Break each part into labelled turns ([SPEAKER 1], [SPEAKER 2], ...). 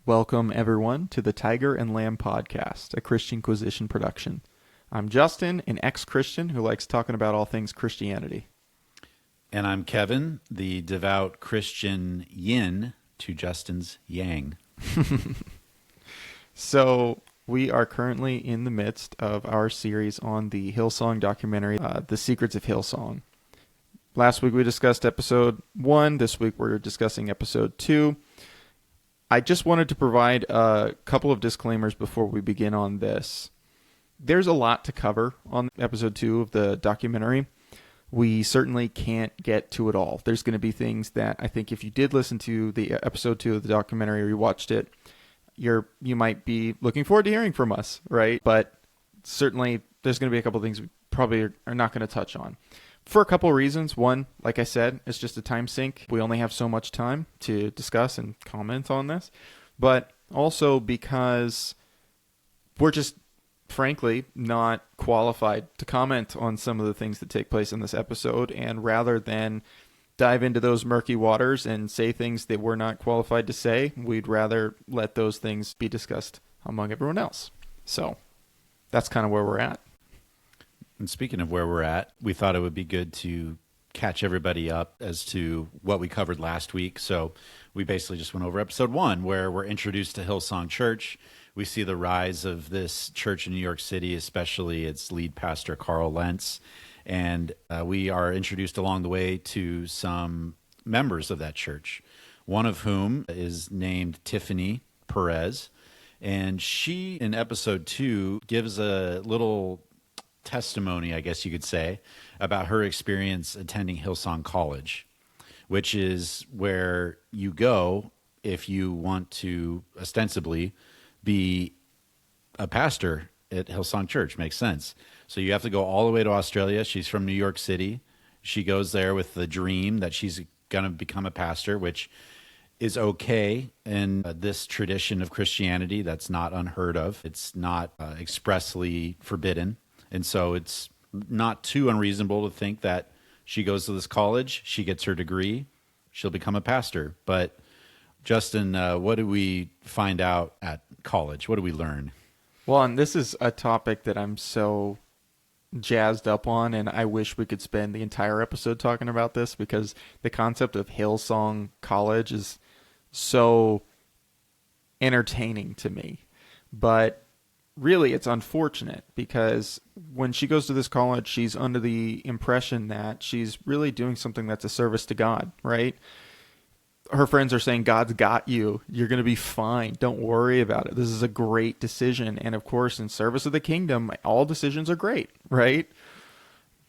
[SPEAKER 1] Welcome, everyone, to the Tiger and Lamb podcast, a Christianquisition production. I'm Justin, an ex-Christian who likes talking about all things Christianity.
[SPEAKER 2] And I'm Kevin, the devout Christian yin to Justin's yang.
[SPEAKER 1] So, we are currently in the midst of our series on the Hillsong documentary, The Secrets of Hillsong. Last week we discussed episode 1. This week we're discussing episode 2. I just wanted to provide a couple of disclaimers before we begin on this. There's a lot to cover on episode 2 of the documentary. We certainly can't get to it all. There's going to be things that I think if you did listen to the episode 2 of the documentary or you watched it, you might be looking forward to hearing from us, right? But certainly there's going to be a couple of things we probably are not going to touch on. For a couple of reasons. One, like I said, it's just a time sink. We only have so much time to discuss and comment on this. But also because we're just, frankly, not qualified to comment on some of the things that take place in this episode. And rather than dive into those murky waters and say things that we're not qualified to say, we'd rather let those things be discussed among everyone else. So that's kind of where we're at.
[SPEAKER 2] And speaking of where we're at, we thought it would be good to catch everybody up as to what we covered last week. So we basically just went over episode 1, where we're introduced to Hillsong Church. We see the rise of this church in New York City, especially its lead pastor, Carl Lentz. And we are introduced along the way to some members of that church, one of whom is named Tiffany Perez. And she, in episode 2, gives a little testimony, I guess you could say, about her experience attending Hillsong College, which is where you go if you want to ostensibly be a pastor at Hillsong Church. Makes sense. So you have to go all the way to Australia. She's from New York City. She goes there with the dream that she's going to become a pastor, which is okay in this tradition of Christianity. That's not unheard of. It's not expressly forbidden. And so it's not too unreasonable to think that she goes to this college, she gets her degree, she'll become a pastor. But Justin, what do we find out at college? What do we learn?
[SPEAKER 1] Well, and this is a topic that I'm so jazzed up on, and I wish we could spend the entire episode talking about this, because the concept of Hillsong College is so entertaining to me. But really, it's unfortunate, because when she goes to this college, she's under the impression that she's really doing something that's a service to God, right? Her friends are saying, God's got you. You're going to be fine. Don't worry about it. This is a great decision. And of course, in service of the kingdom, all decisions are great, right?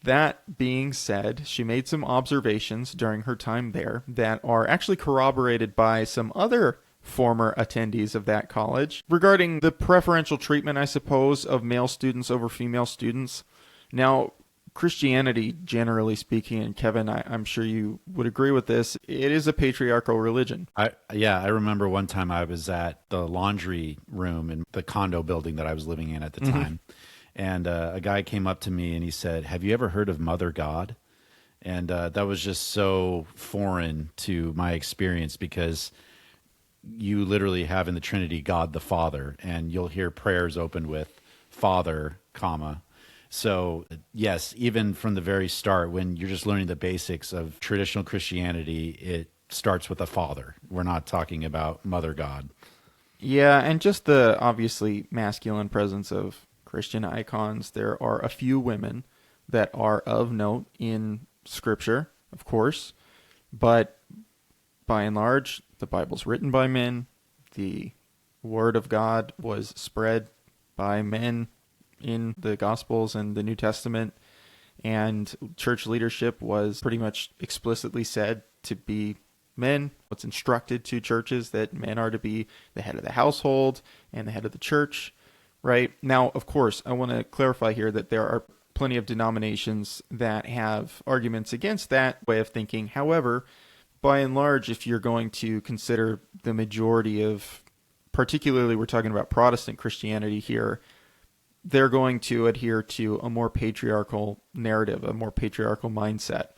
[SPEAKER 1] That being said, she made some observations during her time there that are actually corroborated by some other former attendees of that college regarding the preferential treatment, I suppose, of male students over female students. Now, Christianity, generally speaking, and Kevin, I'm sure you would agree with this, it is a patriarchal religion.
[SPEAKER 2] I remember one time I was at the laundry room in the condo building that I was living in at the time. And a guy came up to me and he said, "Have you ever heard of Mother God?" And that was just so foreign to my experience, because you literally have in the Trinity God the Father, and you'll hear prayers opened with Father, comma. So yes, even from the very start, when you're just learning the basics of traditional Christianity, it starts with a Father. We're not talking about Mother God.
[SPEAKER 1] Yeah, and just the obviously masculine presence of Christian icons. There are a few women that are of note in Scripture, of course, but by and large, the Bible's written by men. The Word of God was spread by men in the Gospels and the New Testament. And church leadership was pretty much explicitly said to be men. What's instructed to churches that men are to be the head of the household and the head of the church, right? Now, of course, I want to clarify here that there are plenty of denominations that have arguments against that way of thinking. However, by and large, if you're going to consider the majority of, particularly we're talking about Protestant Christianity here, they're going to adhere to a more patriarchal narrative, a more patriarchal mindset.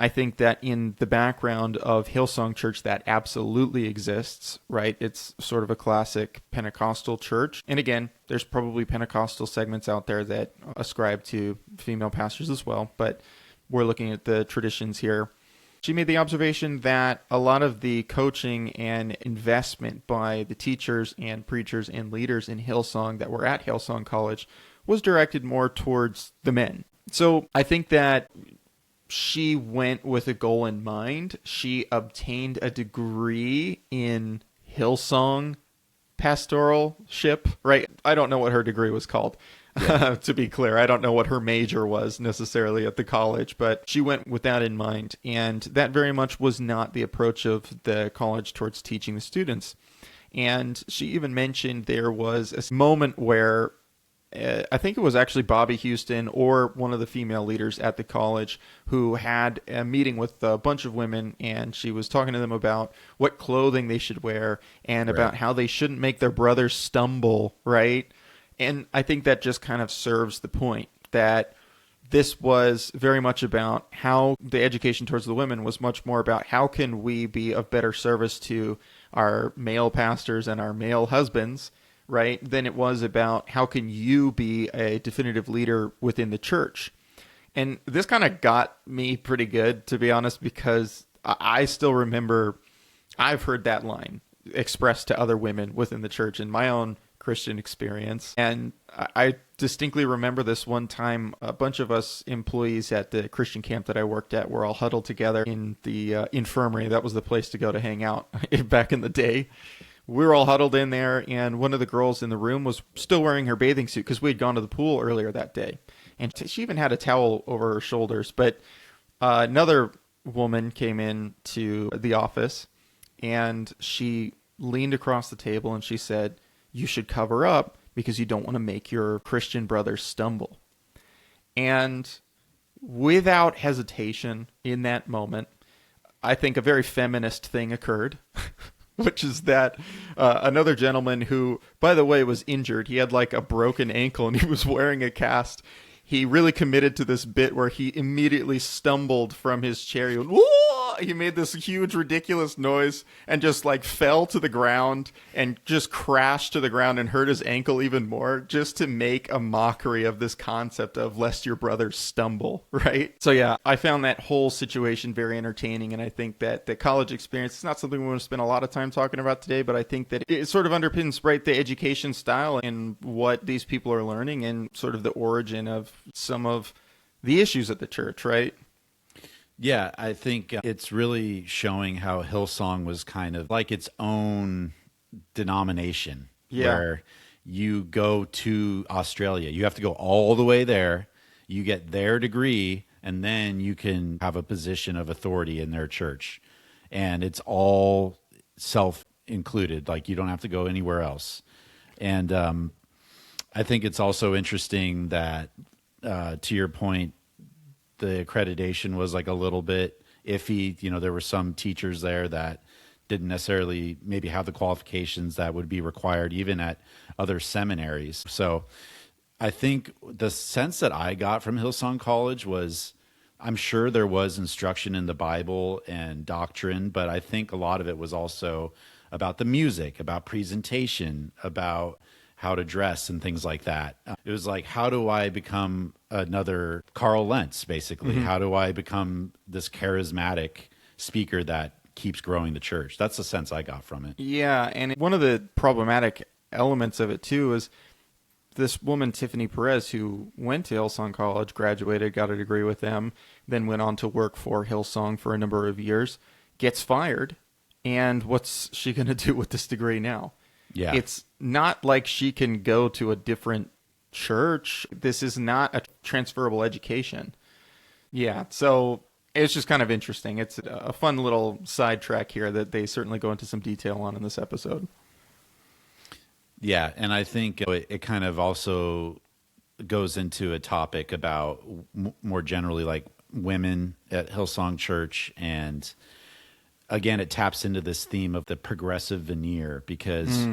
[SPEAKER 1] I think that in the background of Hillsong Church, that absolutely exists, right? It's sort of a classic Pentecostal church. And again, there's probably Pentecostal segments out there that ascribe to female pastors as well, but we're looking at the traditions here. She made the observation that a lot of the coaching and investment by the teachers and preachers and leaders in Hillsong that were at Hillsong College was directed more towards the men. So I think that she went with a goal in mind. She obtained a degree in Hillsong pastoralship, right? I don't know what her degree was called. Yeah. To be clear, I don't know what her major was necessarily at the college, but she went with that in mind. And that very much was not the approach of the college towards teaching the students. And she even mentioned there was a moment where I think it was actually Bobby Houston or one of the female leaders at the college who had a meeting with a bunch of women, and she was talking to them about what clothing they should wear and about how they shouldn't make their brothers stumble, right? And I think that just kind of serves the point that this was very much about how the education towards the women was much more about how can we be of better service to our male pastors and our male husbands, right, than it was about how can you be a definitive leader within the church. And this kind of got me pretty good, to be honest, because I still remember I've heard that line expressed to other women within the church in my own Christian experience. And I distinctly remember this one time, a bunch of us employees at the Christian camp that I worked at were all huddled together in the infirmary. That was the place to go to hang out back in the day. We were all huddled in there, and one of the girls in the room was still wearing her bathing suit because we had gone to the pool earlier that day. And she even had a towel over her shoulders. But another woman came in to the office, and she leaned across the table and she said, "You should cover up because you don't want to make your Christian brothers stumble." And without hesitation in that moment, I think a very feminist thing occurred, which is that another gentleman who, by the way, was injured. He had like a broken ankle and he was wearing a cast. He really committed to this bit where he immediately stumbled from his chair. He went, "Whoa!" He made this huge, ridiculous noise and just like fell to the ground and just crashed to the ground and hurt his ankle even more, just to make a mockery of this concept of lest your brothers stumble, right? So yeah, I found that whole situation very entertaining, and I think that the college experience is not something we want to spend a lot of time talking about today, but I think that it sort of underpins, right, the education style and what these people are learning and sort of the origin of some of the issues at the church, right?
[SPEAKER 2] Yeah, I think it's really showing how Hillsong was kind of like its own denomination, where you go to Australia. You have to go all the way there. You get their degree, and then you can have a position of authority in their church. And it's all self-included. Like, you don't have to go anywhere else. And I think it's also interesting that, to your point, the accreditation was like a little bit iffy. You know, there were some teachers there that didn't necessarily maybe have the qualifications that would be required even at other seminaries. So I think the sense that I got from Hillsong College was, I'm sure there was instruction in the Bible and doctrine, but I think a lot of it was also about the music, about presentation, about how to dress and things like that. It was like, how do I become another Carl Lentz, basically? Mm-hmm. How do I become this charismatic speaker that keeps growing the church? That's the sense I got from it.
[SPEAKER 1] Yeah, and one of the problematic elements of it, too, is this woman, Tiffany Perez, who went to Hillsong College, graduated, got a degree with them, then went on to work for Hillsong for a number of years, gets fired, and what's she going to do with this degree now?
[SPEAKER 2] Yeah.
[SPEAKER 1] It's not like she can go to a different church. This is not a transferable education. Yeah, so it's just kind of interesting. It's a fun little sidetrack here that they certainly go into some detail on in this episode.
[SPEAKER 2] Yeah, and I think it kind of also goes into a topic about more generally like women at Hillsong Church, and again, it taps into this theme of the progressive veneer because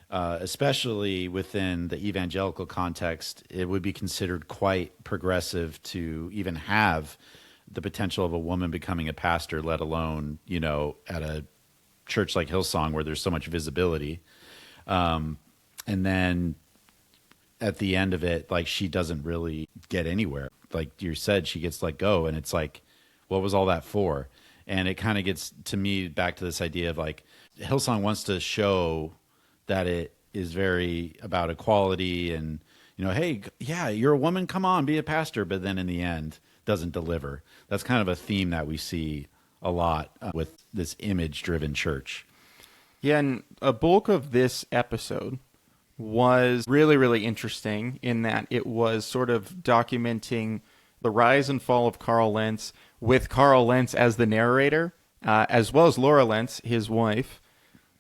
[SPEAKER 2] especially within the evangelical context, it would be considered quite progressive to even have the potential of a woman becoming a pastor, let alone, at a church like Hillsong where there's so much visibility. And then at the end of it, like, she doesn't really get anywhere. Like you said, she gets let go, and it's like, what was all that for? And it kind of gets to me back to this idea of like, Hillsong wants to show that it is very about equality and, hey, yeah, you're a woman, come on, be a pastor. But then in the end, doesn't deliver. That's kind of a theme that we see a lot with this image-driven church.
[SPEAKER 1] Yeah, and a bulk of this episode was really, really interesting in that it was sort of documenting the rise and fall of Carl Lentz, with Carl Lentz as the narrator, as well as Laura Lentz, his wife.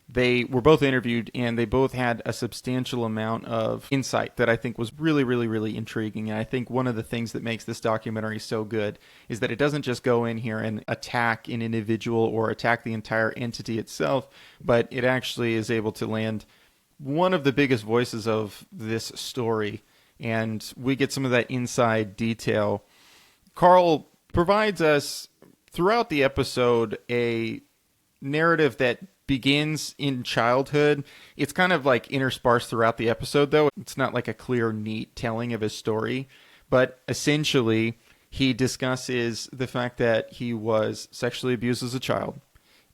[SPEAKER 1] They were both interviewed, and they both had a substantial amount of insight that I think was really, really, really intriguing. And I think one of the things that makes this documentary so good is that it doesn't just go in here and attack an individual or attack the entire entity itself, but it actually is able to land one of the biggest voices of this story. And we get some of that inside detail. Carl provides us throughout the episode a narrative that begins in childhood. It's kind of like interspersed throughout the episode, though. It's not like a clear, neat telling of his story. But essentially, he discusses the fact that he was sexually abused as a child.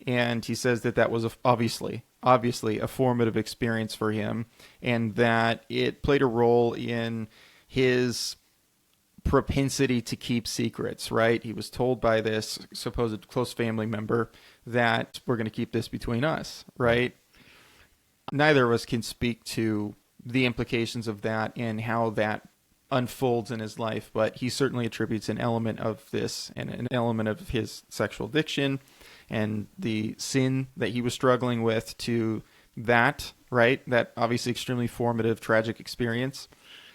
[SPEAKER 1] And he says that that was obviously a formative experience for him, and that it played a role in his propensity to keep secrets, right? He was told by this supposed close family member that we're going to keep this between us, right? Neither of us can speak to the implications of that and how that unfolds in his life, but he certainly attributes an element of this and an element of his sexual addiction and the sin that he was struggling with to that, right? That obviously extremely formative, tragic experience.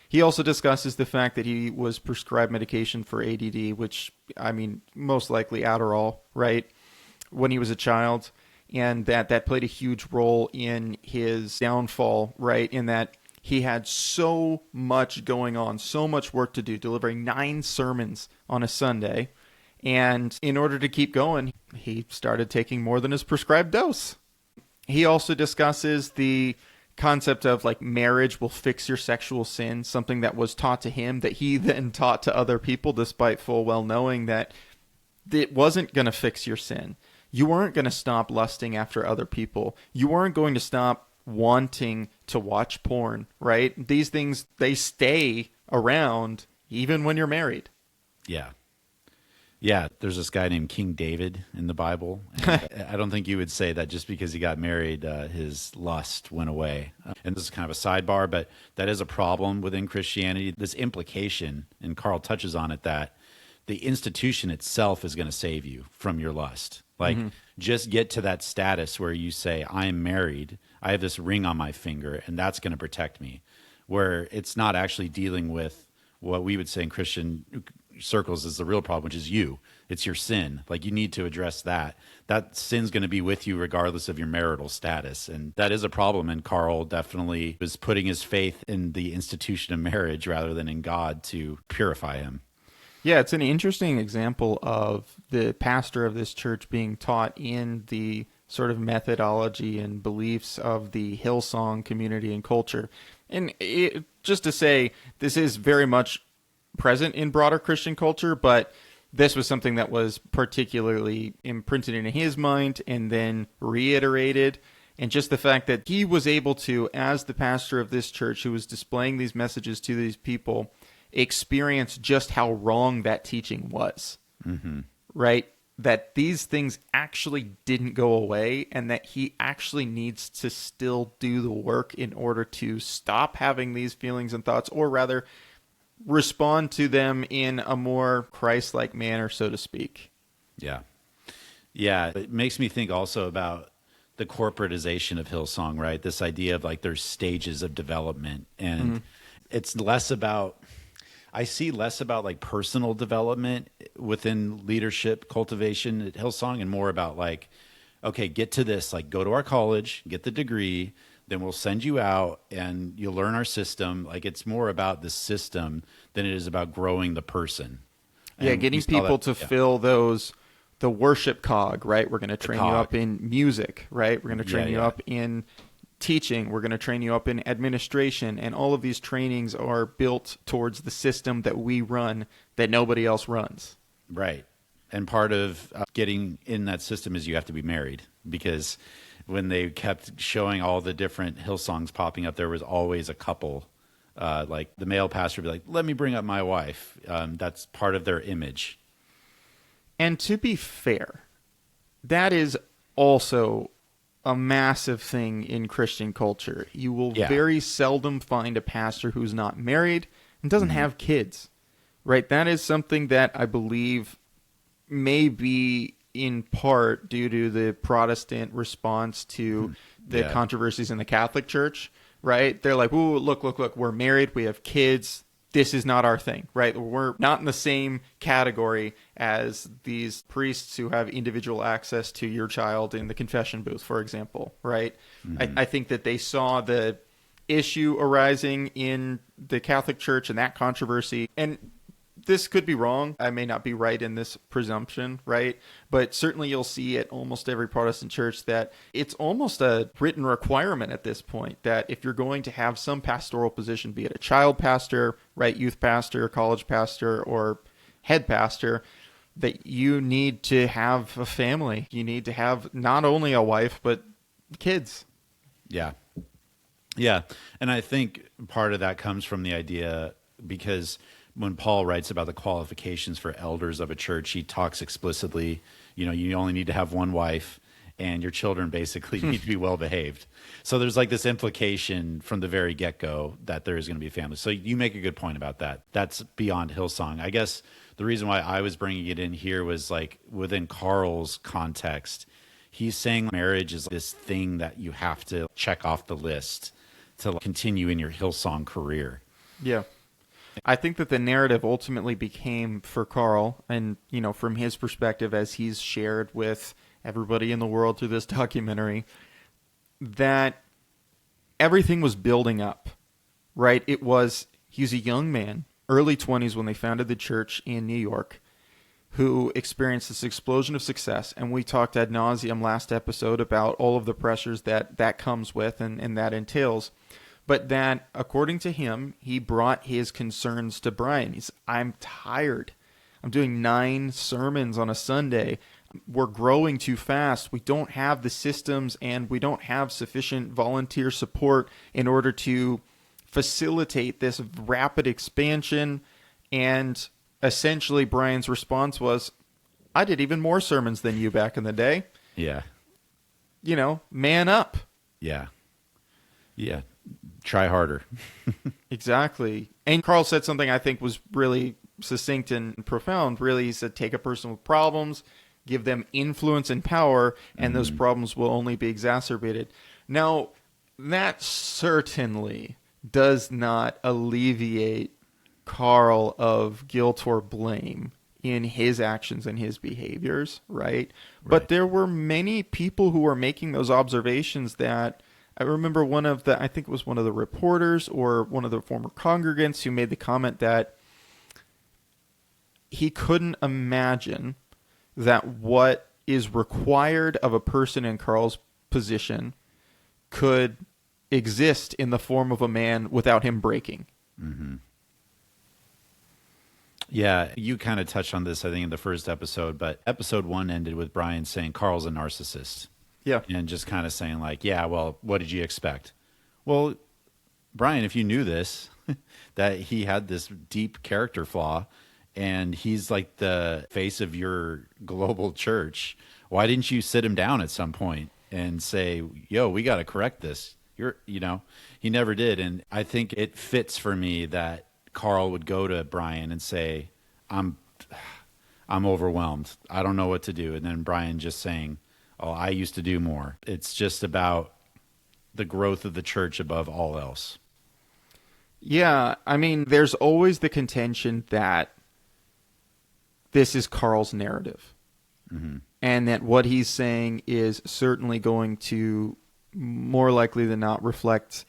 [SPEAKER 1] He also discusses the fact that he was prescribed medication for ADD, which, I mean, most likely Adderall, right, when he was a child, and that played a huge role in his downfall, right, in that he had so much going on, so much work to do, delivering 9 sermons on a Sunday, and in order to keep going, he started taking more than his prescribed dose. He also discusses the concept of like marriage will fix your sexual sin, something that was taught to him that he then taught to other people, despite full well knowing that it wasn't going to fix your sin. You weren't going to stop lusting after other people. You weren't going to stop wanting to watch porn, right? These things, they stay around even when you're married.
[SPEAKER 2] Yeah. Yeah, there's this guy named King David in the Bible. And I don't think you would say that just because he got married, his lust went away. And this is kind of a sidebar, but that is a problem within Christianity. This implication, and Carl touches on it, that the institution itself is going to save you from your lust. Like, just get to that status where you say, I'm married, I have this ring on my finger, and that's going to protect me. Where it's not actually dealing with what we would say in Christian circles is the real problem, which is you. It's your sin. Like, you need to address that. That sin's going to be with you regardless of your marital status. And that is a problem. And Carl definitely was putting his faith in the institution of marriage rather than in God to purify him.
[SPEAKER 1] Yeah, it's an interesting example of the pastor of this church being taught in the sort of methodology and beliefs of the Hillsong community and culture. And just to say, this is very much present in broader Christian culture, but this was something that was particularly imprinted in his mind and then reiterated. And just the fact that he was able to, as the pastor of this church who was displaying these messages to these people, experience just how wrong that teaching was, right? That these things actually didn't go away, and that he actually needs to still do the work in order to stop having these feelings and thoughts, or rather respond to them in a more Christ-like manner, so to speak.
[SPEAKER 2] Yeah. Yeah. It makes me think also about the corporatization of Hillsong, right? This idea of like there's stages of development, and it's less about, I see less about like personal development within leadership cultivation at Hillsong, and more about like, okay, get to this, like go to our college, get the degree, then we'll send you out and you'll learn our system. Like, it's more about the system than it is about growing the person.
[SPEAKER 1] Yeah,
[SPEAKER 2] And
[SPEAKER 1] getting
[SPEAKER 2] you saw
[SPEAKER 1] people
[SPEAKER 2] that-
[SPEAKER 1] to
[SPEAKER 2] yeah.
[SPEAKER 1] fill the worship cog, right? We're going to train you
[SPEAKER 2] cog.
[SPEAKER 1] up in music, right? We're going to train you
[SPEAKER 2] yeah.
[SPEAKER 1] up in teaching. We're going to train you up in administration. And all of these trainings are built towards the system that we run that nobody else runs.
[SPEAKER 2] Right. And part of getting in that system is you have to be married, because when they kept showing all the different Hillsongs popping up, there was always a couple. Like the male pastor would be like, let me bring up my wife. That's part of their image.
[SPEAKER 1] And to be fair, that is also a massive thing in Christian culture. You will
[SPEAKER 2] Yeah.
[SPEAKER 1] very seldom find a pastor who's not married and doesn't have kids, right? That is something that I believe may be in part due to the Protestant response to the
[SPEAKER 2] Yeah.
[SPEAKER 1] controversies in the Catholic Church, right? They're like, ooh, look, we're married, we have kids. This is not our thing, right? We're not in the same category as these priests who have individual access to your child in the confession booth, for example, right? I think that they saw the issue arising in the Catholic Church and that controversy. And this could be wrong. I may not be right in this presumption, right? But certainly you'll see at almost every Protestant church that it's almost a written requirement at this point that if you're going to have some pastoral position, be it a child pastor, right, youth pastor, college pastor, or head pastor, that you need to have a family. You need to have not only a wife, but kids.
[SPEAKER 2] Yeah. Yeah. And I think part of that comes from the idea, because when Paul writes about the qualifications for elders of a church, he talks explicitly, you only need to have one wife and your children basically need to be well behaved. So there's like this implication from the very get-go that there is going to be a family. So you make a good point about that. That's beyond Hillsong. I guess the reason why I was bringing it in here was like within Carl's context, he's saying marriage is this thing that you have to check off the list to continue in your Hillsong career.
[SPEAKER 1] Yeah. I think that the narrative ultimately became for Carl, and, from his perspective, as he's shared with everybody in the world through this documentary, that everything was building up, right? He's a young man, early 20s when they founded the church in New York, who experienced this explosion of success. And we talked ad nauseum last episode about all of the pressures that comes with and that entails. But that, according to him, he brought his concerns to Brian. I'm tired. I'm doing 9 sermons on a Sunday. We're growing too fast. We don't have the systems and we don't have sufficient volunteer support in order to facilitate this rapid expansion. And essentially, Brian's response was, I did even more sermons than you back in the day.
[SPEAKER 2] Yeah.
[SPEAKER 1] Man up.
[SPEAKER 2] Yeah. Yeah. Try harder.
[SPEAKER 1] Exactly. And Carl said something I think was really succinct and profound. Really, he said, take a person with problems, give them influence and power, and those problems will only be exacerbated. Now, that certainly does not alleviate Carl of guilt or blame in his actions and his behaviors, right? But there were many people who were making those observations that I remember I think it was one of the reporters or one of the former congregants who made the comment that he couldn't imagine that what is required of a person in Carl's position could exist in the form of a man without him breaking.
[SPEAKER 2] Mm-hmm. Yeah, you kind of touched on this, I think, in the first episode, but episode 1 ended with Brian saying Carl's a narcissist.
[SPEAKER 1] Yeah.
[SPEAKER 2] And just kind of saying like, yeah, well, what did you expect? Well, Brian, if you knew this, that he had this deep character flaw and he's like the face of your global church, why didn't you sit him down at some point and say, yo, we got to correct this? He never did. And I think it fits for me that Carl would go to Brian and say, I'm overwhelmed. I don't know what to do. And then Brian just saying, oh, I used to do more. It's just about the growth of the church above all else.
[SPEAKER 1] Yeah, I mean, there's always the contention that this is Carl's narrative. Mm-hmm. And that what he's saying is certainly going to, more likely than not, reflect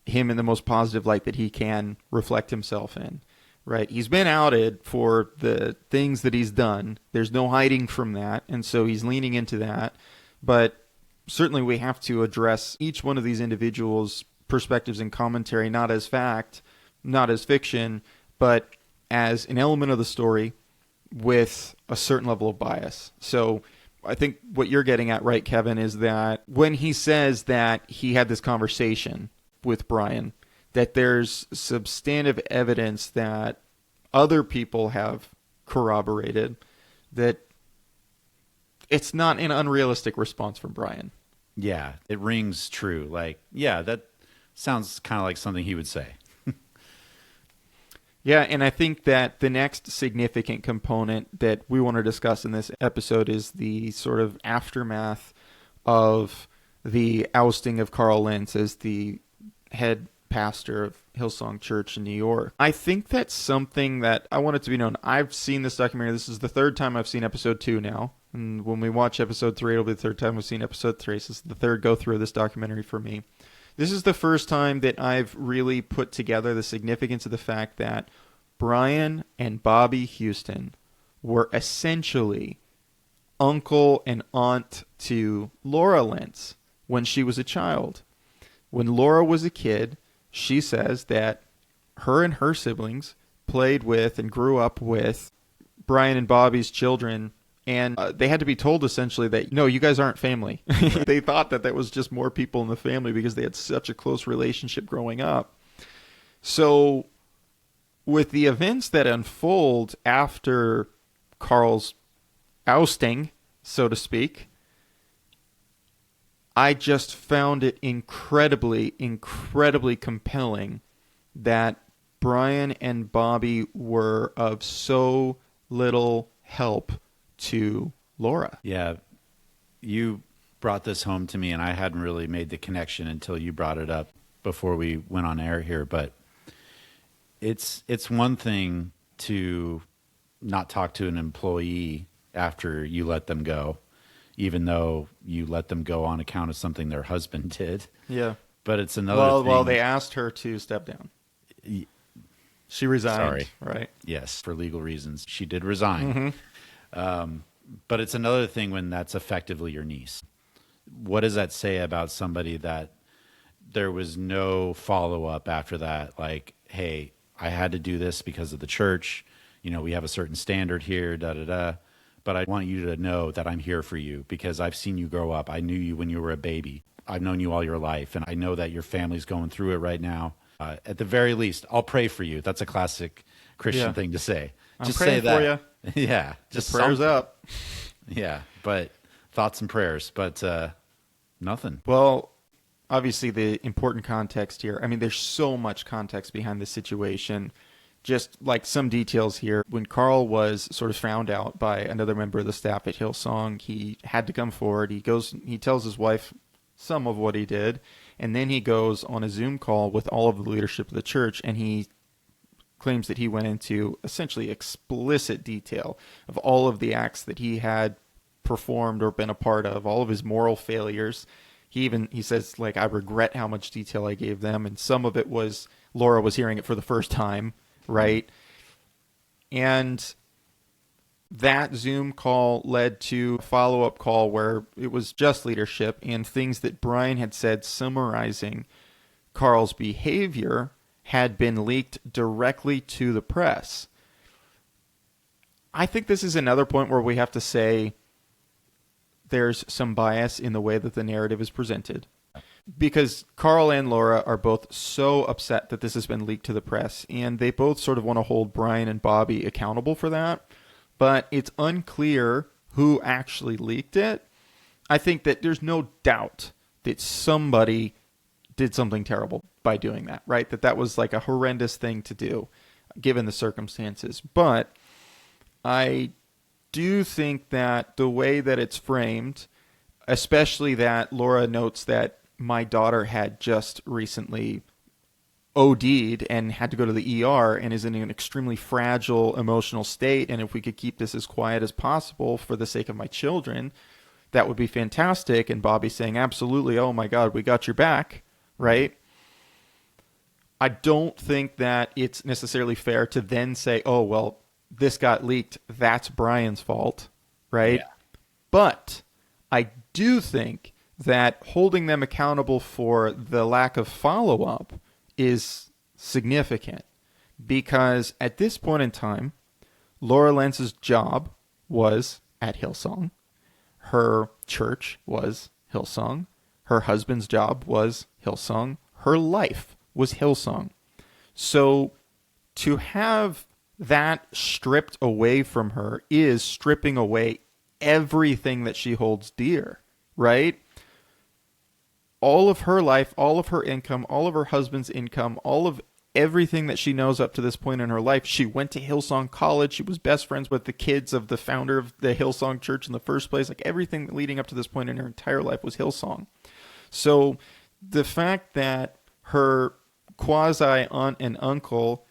[SPEAKER 1] him in the most positive light that he can reflect himself in. right? He's been outed for the things that he's done. There's no hiding from that, and so he's leaning into that. But certainly we have to address each one of these individuals' perspectives and commentary, not as fact, not as fiction, but as an element of the story with a certain level of bias. So I think what you're getting at, right, Kevin, is that when he says that he had this conversation with Brian, that there's substantive evidence that other people have corroborated that it's not an unrealistic response from Brian.
[SPEAKER 2] Yeah, it rings true. Like, yeah, that sounds kind of like something he would say.
[SPEAKER 1] Yeah, and I think that the next significant component that we want to discuss in this episode is the sort of aftermath of the ousting of Carl Lentz as the head pastor of Hillsong Church in New York. I think that's something that I want it to be known. I've seen this documentary. This is the third time I've seen episode 2 now. And when we watch episode 3, it'll be the third time we've seen episode 3. So this is the third go-through of this documentary for me. This is the first time that I've really put together the significance of the fact that Brian and Bobby Houston were essentially uncle and aunt to Laura Lentz when she was a child. When Laura was a kid, she says that her and her siblings played with and grew up with Brian and Bobby's children, and they had to be told essentially that, no, you guys aren't family. They thought that that was just more people in the family because they had such a close relationship growing up. So with the events that unfold after Carl's ousting, so to speak, I just found it incredibly, incredibly compelling that Brian and Bobby were of so little help to Laura.
[SPEAKER 2] Yeah, you brought this home to me, and I hadn't really made the connection until you brought it up before we went on air here. But it's one thing to not talk to an employee after you let them go, even though you let them go on account of something their husband did.
[SPEAKER 1] Yeah.
[SPEAKER 2] But it's another thing.
[SPEAKER 1] Well, they asked her to step down. She resigned,
[SPEAKER 2] Sorry.
[SPEAKER 1] Right?
[SPEAKER 2] Yes, for legal reasons. She did resign. But it's another thing when that's effectively your niece. What does that say about somebody that there was no follow-up after that? Like, hey, I had to do this because of the church. You know, we have a certain standard here, da-da-da. But I want you to know that I'm here for you because I've seen you grow up. I knew you when you were a baby. I've known you all your life, and I know that your family's going through it right now. At the very least, I'll pray for you. That's a classic Christian thing to say.
[SPEAKER 1] I'm
[SPEAKER 2] just
[SPEAKER 1] praying
[SPEAKER 2] say that.
[SPEAKER 1] for you.
[SPEAKER 2] Yeah. Just
[SPEAKER 1] prayers
[SPEAKER 2] something.
[SPEAKER 1] up.
[SPEAKER 2] Yeah, but thoughts and prayers, but nothing.
[SPEAKER 1] Well, obviously the important context here. I mean, there's so much context behind this situation. Just like some details here. When Carl was sort of found out by another member of the staff at Hillsong, he had to come forward. He tells his wife some of what he did, and then he goes on a Zoom call with all of the leadership of the church, and he claims that he went into essentially explicit detail of all of the acts that he had performed or been a part of, all of his moral failures. He says, like, I regret how much detail I gave them, and some of it was Laura was hearing it for the first time, right? And that Zoom call led to a follow-up call where it was just leadership and things that Brian had said summarizing Carl's behavior had been leaked directly to the press. I think this is another point where we have to say there's some bias in the way that the narrative is presented. Because Carl and Laura are both so upset that this has been leaked to the press, and they both sort of want to hold Brian and Bobby accountable for that. But it's unclear who actually leaked it. I think that there's no doubt that somebody did something terrible by doing that, right? That was like a horrendous thing to do, given the circumstances. But I do think that the way that it's framed, especially that Laura notes that my daughter had just recently OD'd and had to go to the ER and is in an extremely fragile emotional state, and if we could keep this as quiet as possible for the sake of my children, that would be fantastic. And Bobby saying, absolutely, oh my God, we got your back, right? I don't think that it's necessarily fair to then say, oh, well, this got leaked. That's Brian's fault, right?
[SPEAKER 2] Yeah.
[SPEAKER 1] But I do think that holding them accountable for the lack of follow-up is significant, because at this point in time, Laura Lentz's job was at Hillsong. Her church was Hillsong. Her husband's job was Hillsong. Her life was Hillsong. So to have that stripped away from her is stripping away everything that she holds dear, right? All of her life, all of her income, all of her husband's income, all of everything that she knows up to this point in her life. She went to Hillsong College. She was best friends with the kids of the founder of the Hillsong Church in the first place. Like, everything leading up to this point in her entire life was Hillsong. So the fact that her quasi-aunt and uncle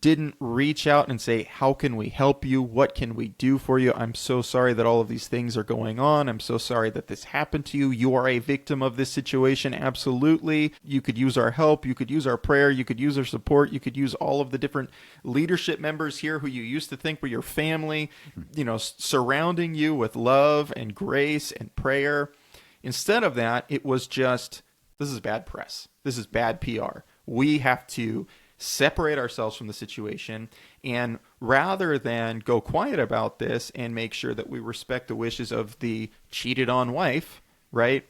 [SPEAKER 1] didn't reach out and say, how can we help you? What can we do for you? I'm so sorry that all of these things are going on. I'm so sorry that this happened to you. You are a victim of this situation. Absolutely. You could use our help. You could use our prayer. You could use our support. You could use all of the different leadership members here who you used to think were your family, surrounding you with love and grace and prayer. Instead of that, it was just, this is bad press. This is bad PR. We have to separate ourselves from the situation, and rather than go quiet about this and make sure that we respect the wishes of the cheated on wife, right?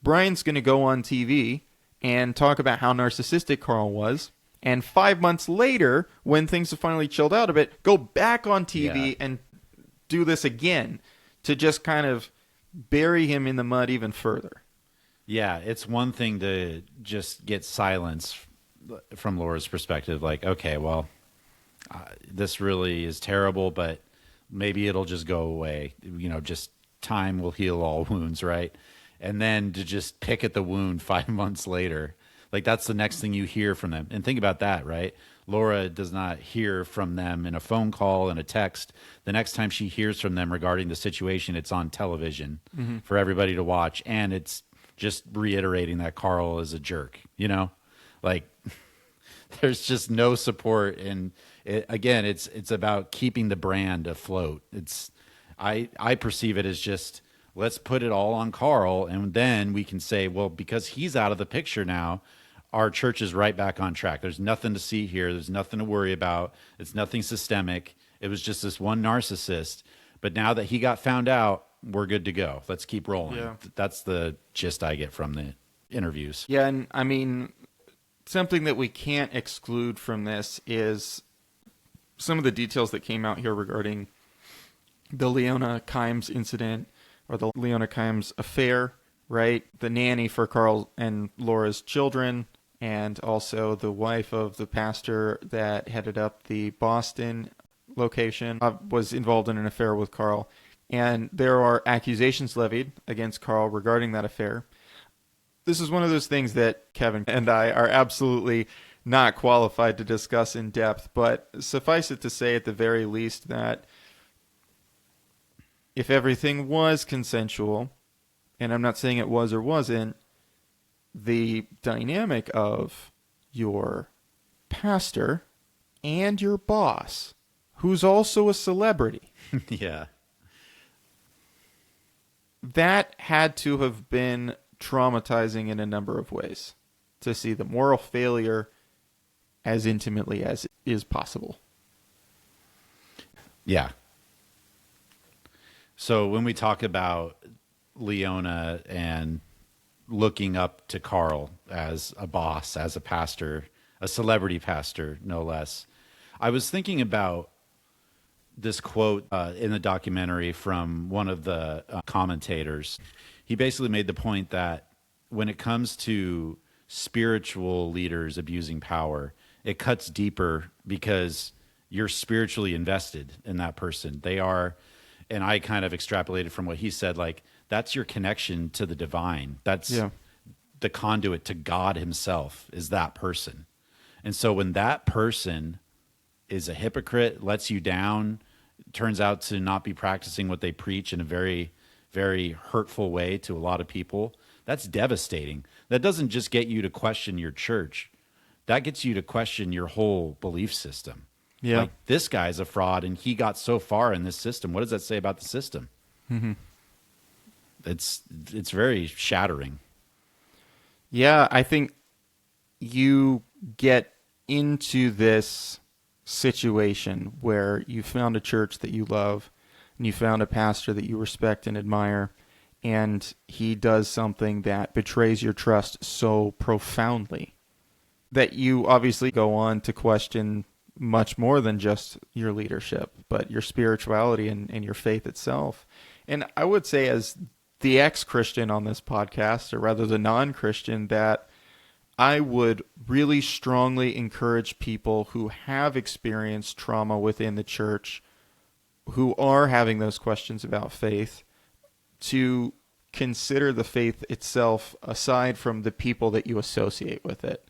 [SPEAKER 1] Brian's going to go on TV and talk about how narcissistic Carl was, and 5 months later, when things have finally chilled out a bit, go back on TV and do this again to just kind of bury him in the mud even further.
[SPEAKER 2] Yeah, it's one thing to just get silence from Laura's perspective, like, okay, well, this really is terrible, but maybe it'll just go away. Just time will heal all wounds, right? And then to just pick at the wound 5 months later, like, that's the next thing you hear from them. And think about that, right? Laura does not hear from them in a phone call and a text. The next time she hears from them regarding the situation, it's on television for everybody to watch. And it's just reiterating that Carl is a jerk, like, there's just no support. And again, it's about keeping the brand afloat. I perceive it as just, let's put it all on Carl. And then we can say, well, because he's out of the picture now, our church is right back on track. There's nothing to see here. There's nothing to worry about. It's nothing systemic. It was just this one narcissist. But now that he got found out, we're good to go. Let's keep rolling. Yeah. That's the gist I get from the interviews.
[SPEAKER 1] Yeah, and I mean, something that we can't exclude from this is some of the details that came out here regarding the Leona Kimes incident, or the Leona Kimes affair, right? The nanny for Carl and Laura's children, and also the wife of the pastor that headed up the Boston location, was involved in an affair with Carl. And there are accusations levied against Carl regarding that affair. This is one of those things that Kevin and I are absolutely not qualified to discuss in depth, but suffice it to say at the very least that if everything was consensual, and I'm not saying it was or wasn't, the dynamic of your pastor and your boss, who's also a celebrity.
[SPEAKER 2] Yeah.
[SPEAKER 1] That had to have been traumatizing in a number of ways, to see the moral failure as intimately as is possible.
[SPEAKER 2] Yeah. So when we talk about Leona and looking up to Carl as a boss, as a pastor, a celebrity pastor, no less, I was thinking about this quote in the documentary from one of the commentators. He basically made the point that when it comes to spiritual leaders abusing power, it cuts deeper because you're spiritually invested in that person. They are, and I kind of extrapolated from what he said, like, that's your connection to the divine. That's the conduit to God himself, is that person. And so when that person is a hypocrite, lets you down, turns out to not be practicing what they preach in a very, very hurtful way to a lot of people, that's devastating. That doesn't just get you to question your church. that gets you to question your whole belief system.
[SPEAKER 1] Yeah.
[SPEAKER 2] Like, this guy's a fraud and he got so far in this system. What does that say about the system?
[SPEAKER 1] Mm-hmm.
[SPEAKER 2] It's very shattering.
[SPEAKER 1] Yeah, I think you get into this situation where you found a church that you love and you found a pastor that you respect and admire, and he does something that betrays your trust so profoundly that you obviously go on to question much more than just your leadership, but your spirituality and your faith itself. And I would say, as the ex-Christian on this podcast, or rather the non-Christian, that I would really strongly encourage people who have experienced trauma within the church, who are having those questions about faith, to consider the faith itself aside from the people that you associate with it.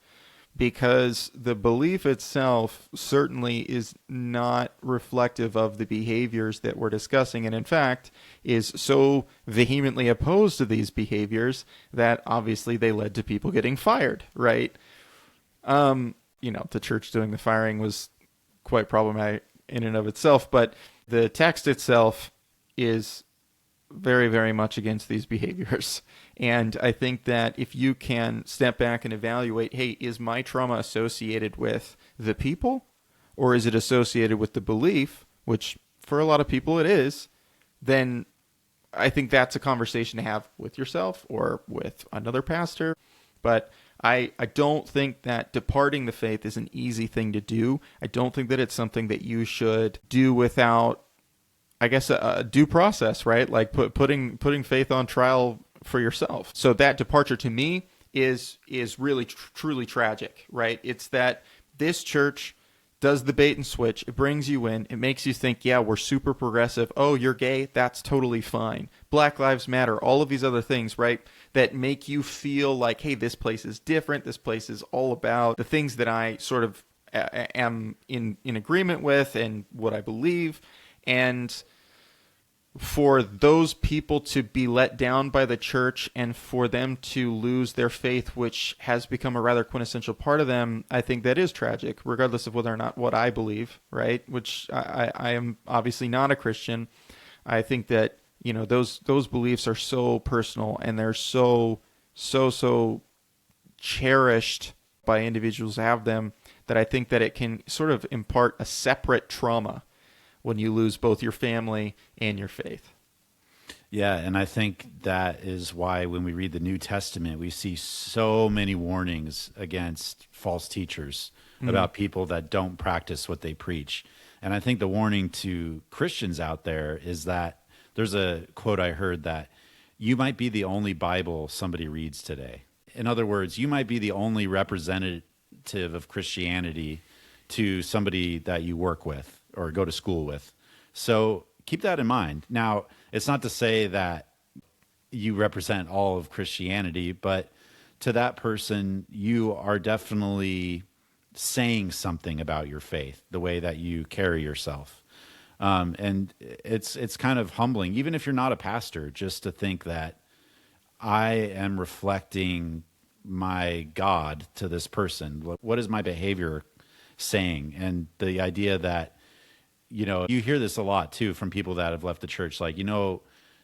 [SPEAKER 1] Because the belief itself certainly is not reflective of the behaviors that we're discussing, and in fact is so vehemently opposed to these behaviors that obviously they led to people getting fired, right? The church doing the firing was quite problematic in and of itself, but the text itself is very, very much against these behaviors. And I think that if you can step back and evaluate, hey, is my trauma associated with the people, or is it associated with the belief, which for a lot of people it is, then I think that's a conversation to have with yourself or with another pastor. But I don't think that departing the faith is an easy thing to do. I don't think that it's something that you should do without, I guess, a due process, right? Like putting faith on trial for yourself. So that departure to me is really truly tragic, right? It's that this church does the bait and switch. It brings you in. It makes you think, yeah, we're super progressive. Oh, you're gay? That's totally fine. Black Lives Matter. All of these other things, right? That make you feel like, hey, this place is different. This place is all about the things that I sort of am in agreement with and what I believe. And for those people to be let down by the church and for them to lose their faith, which has become a rather quintessential part of them, I think that is tragic, regardless of whether or not what I believe, right? Which I am obviously not a Christian. I think that, those beliefs are so personal and they're so cherished by individuals who have them, that I think that it can sort of impart a separate trauma when you lose both your family and your faith.
[SPEAKER 2] Yeah, and I think that is why when we read the New Testament, we see so many warnings against false teachers, about people that don't practice what they preach. And I think the warning to Christians out there is that there's a quote I heard that you might be the only Bible somebody reads today. In other words, you might be the only representative of Christianity to somebody that you work with or go to school with. So keep that in mind. Now, it's not to say that you represent all of Christianity, but to that person, you are definitely saying something about your faith, the way that you carry yourself. And it's kind of humbling, even if you're not a pastor, just to think that I am reflecting my God to this person. What is my behavior saying? And the idea that, you hear this a lot too from people that have left the church. Like,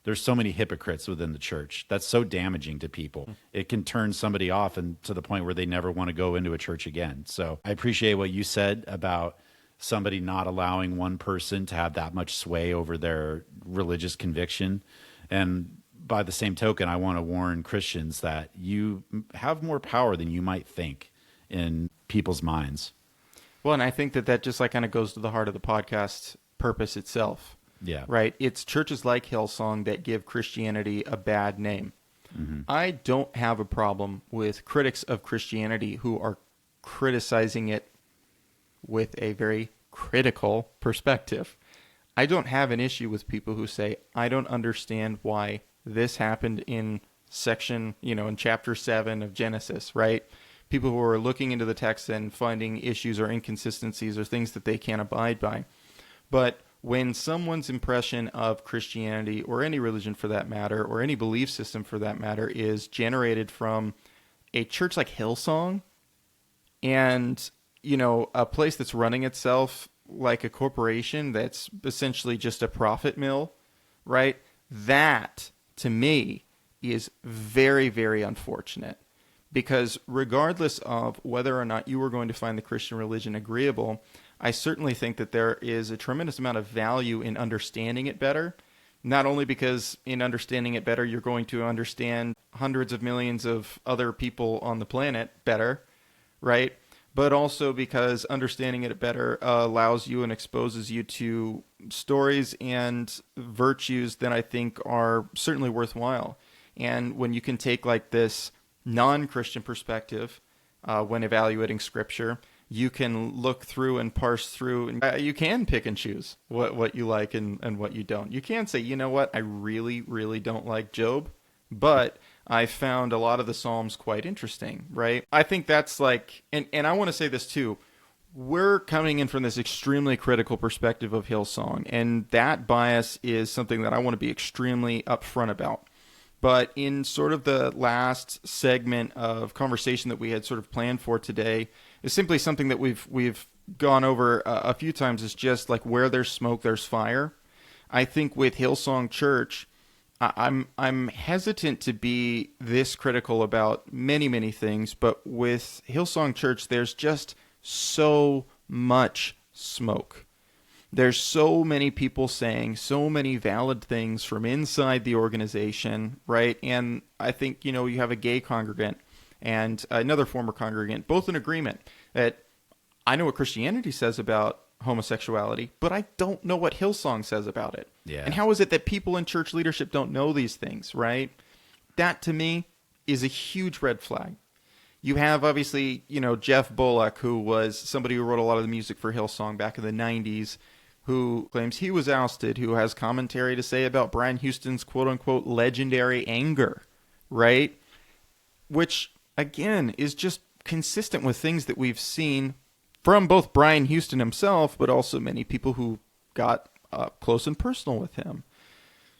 [SPEAKER 2] there's so many hypocrites within the church. That's so damaging to people. It can turn somebody off and to the point where they never want to go into a church again. So I appreciate what you said about somebody not allowing one person to have that much sway over their religious conviction. And by the same token, I want to warn Christians that you have more power than you might think in people's minds.
[SPEAKER 1] Well, and I think that just kind of goes to the heart of the podcast purpose itself.
[SPEAKER 2] Yeah.
[SPEAKER 1] Right? It's churches like Hillsong that give Christianity a bad name. Mm-hmm. I don't have a problem with critics of Christianity who are criticizing it with a very critical perspective. I don't have an issue with people who say, I don't understand why this happened in section, in chapter 7 of Genesis, right? People who are looking into the text and finding issues or inconsistencies or things that they can't abide by. But when someone's impression of Christianity, or any religion for that matter, or any belief system for that matter, is generated from a church like Hillsong, And, a place that's running itself like a corporation that's essentially just a profit mill, right? That, to me, is very, very unfortunate. Because regardless of whether or not you are going to find the Christian religion agreeable, I certainly think that there is a tremendous amount of value in understanding it better. Not only because in understanding it better, you're going to understand hundreds of millions of other people on the planet better, right? But also because understanding it better allows you and exposes you to stories and virtues that I think are certainly worthwhile. And when you can take like this non-Christian perspective when evaluating Scripture, you can look through and parse through, and you can pick and choose what you like and what you don't. You can say, you know what, I really, really don't like Job, but I found a lot of the Psalms quite interesting, right? I think that's like, and I want to say this too, we're coming in from this extremely critical perspective of Hillsong, and that bias is something that I want to be extremely upfront about. But in sort of the last segment of conversation that we had sort of planned for today is simply something that we've gone over a few times. Is just like where there's smoke, there's fire. I think with Hillsong Church, I'm hesitant to be this critical about many things, but with Hillsong Church, there's just so much smoke. There's so many people saying so many valid things from inside the organization, right? And I think, you have a gay congregant and another former congregant, both in agreement that I know what Christianity says about homosexuality, but I don't know what Hillsong says about it.
[SPEAKER 2] Yeah.
[SPEAKER 1] And how is it that people in church leadership don't know these things, right? That, to me, is a huge red flag. You have, obviously, Jeff Bullock, who was somebody who wrote a lot of the music for Hillsong back in the 90s, who claims he was ousted, who has commentary to say about Brian Houston's quote-unquote legendary anger, right? Which, again, is just consistent with things that we've seen from both Brian Houston himself, but also many people who got up close and personal with him.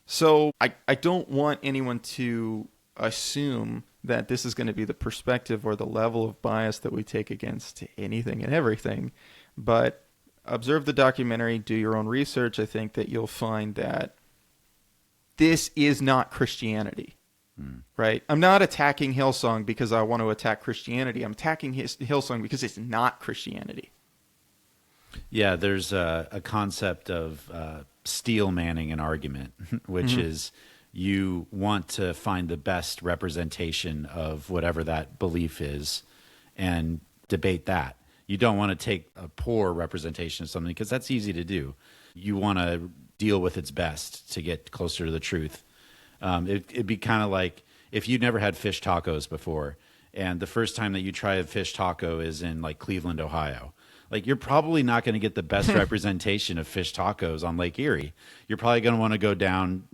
[SPEAKER 1] So I don't want anyone to assume that this is going to be the perspective or the level of bias that we take against anything and everything. But observe the documentary, do your own research. I think that you'll find that this is not Christianity, right? I'm not attacking Hillsong because I want to attack Christianity. I'm attacking Hillsong because it's not Christianity.
[SPEAKER 2] Yeah, there's a concept of steel manning an argument, which is you want to find the best representation of whatever that belief is and debate that. You don't want to take a poor representation of something because that's easy to do. You want to deal with its best to get closer to the truth. It'd be kind of like if you'd never had fish tacos before, and the first time that you try a fish taco is in like Cleveland, Ohio. Like, you're probably not going to get the best representation of fish tacos on Lake Erie. You're probably going to want to go down,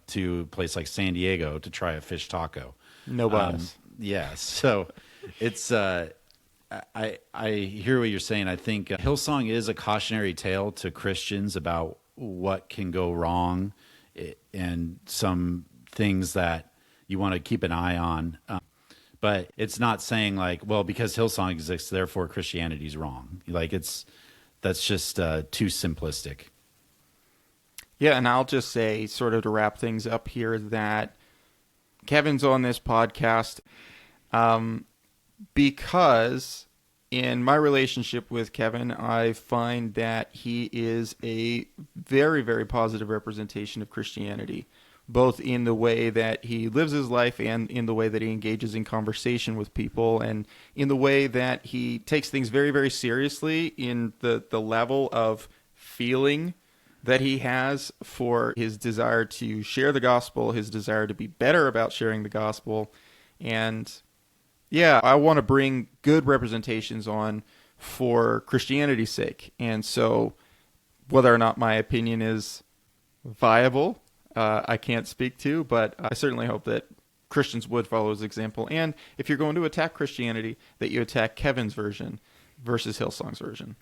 [SPEAKER 2] to a place like San Diego to try a fish taco.
[SPEAKER 1] No bias.
[SPEAKER 2] Yeah. So it's, I hear what you're saying. I think Hillsong is a cautionary tale to Christians about what can go wrong and some things that you want to keep an eye on. But it's not saying like, well, because Hillsong exists, therefore Christianity is wrong. Like that's just too simplistic.
[SPEAKER 1] Yeah, and I'll just say, sort of to wrap things up here, that Kevin's on this podcast because in my relationship with Kevin, I find that he is a very, very positive representation of Christianity, both in the way that he lives his life and in the way that he engages in conversation with people, and in the way that he takes things very, very seriously in the level of feeling that he has for his desire to share the gospel, his desire to be better about sharing the gospel. And yeah, I want to bring good representations on for Christianity's sake. And so whether or not my opinion is viable, I can't speak to, but I certainly hope that Christians would follow his example. And if you're going to attack Christianity, that you attack Kevin's version versus Hillsong's version.